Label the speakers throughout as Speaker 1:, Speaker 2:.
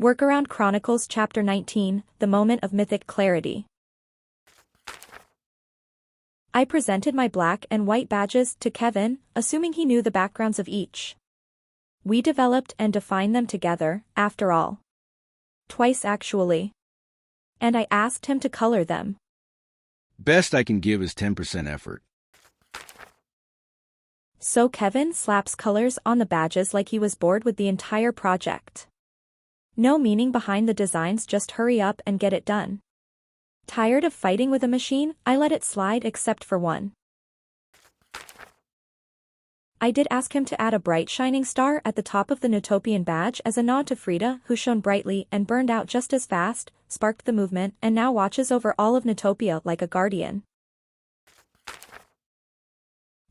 Speaker 1: Workaround Chronicles Chapter 19, The Moment of Mythic Clarity. I presented my black and white badges to Kevin, assuming he knew the backgrounds of each. We developed and defined them together, after all. Twice actually. And I asked him to color them.
Speaker 2: Best I can give is 10% effort.
Speaker 1: So Kevin slaps colors on the badges like he was bored with the entire project. No meaning behind the designs, just hurry up and get it done. Tired of fighting with a machine, I let it slide except for one. I did ask him to add a bright shining star at the top of the Notopian badge as a nod to Frida, who shone brightly and burned out just as fast, sparked the movement, and now watches over all of Notopia like a guardian.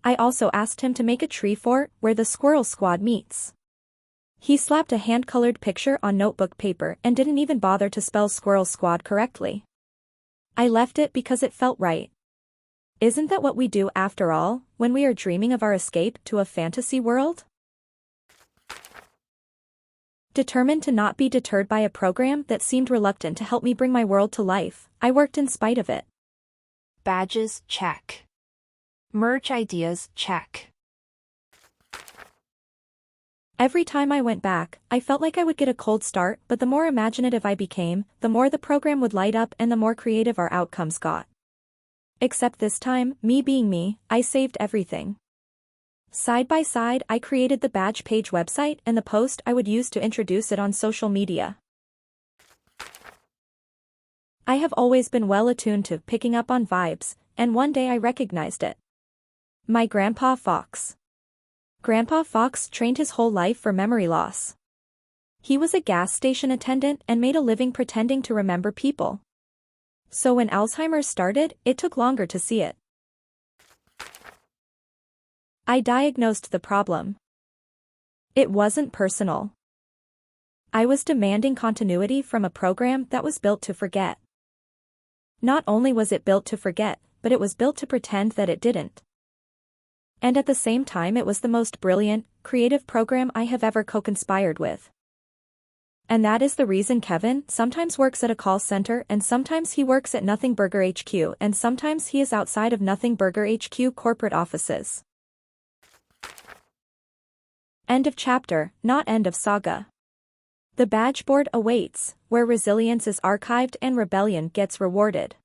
Speaker 1: I also asked him to make a tree fort where the Squirrel Squad meets. He slapped a hand-colored picture on notebook paper and didn't even bother to spell Squirrel Squad correctly. I left it because it felt right. Isn't that what we do after all, when we are dreaming of our escape to a fantasy world? Determined to not be deterred by a program that seemed reluctant to help me bring my world to life, I worked in spite of it.
Speaker 3: Badges, check. Merch ideas, check.
Speaker 1: Every time I went back, I felt like I would get a cold start, but the more imaginative I became, the more the program would light up and the more creative our outcomes got. Except this time, me being me, I saved everything. Side by side, I created the badge page website and the post I would use to introduce it on social media. I have always been well attuned to picking up on vibes, and one day I recognized it. My Grandpa Fox. Grandpa Fox trained his whole life for memory loss. He was a gas station attendant and made a living pretending to remember people. So when Alzheimer's started, it took longer to see it. I diagnosed the problem. It wasn't personal. I was demanding continuity from a program that was built to forget. Not only was it built to forget, but it was built to pretend that it didn't. And at the same time it was the most brilliant, creative program I have ever co-conspired with. And that is the reason Kevin sometimes works at a call center and sometimes he works at Nothing Burger HQ and sometimes he is outside of Nothing Burger HQ corporate offices. End of chapter, not end of saga. The badge board awaits, where resilience is archived and rebellion gets rewarded.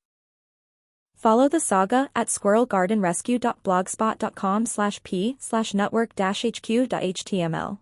Speaker 1: Follow the saga at squirrelgardenrescue.blogspot.com/p/network-hq.html.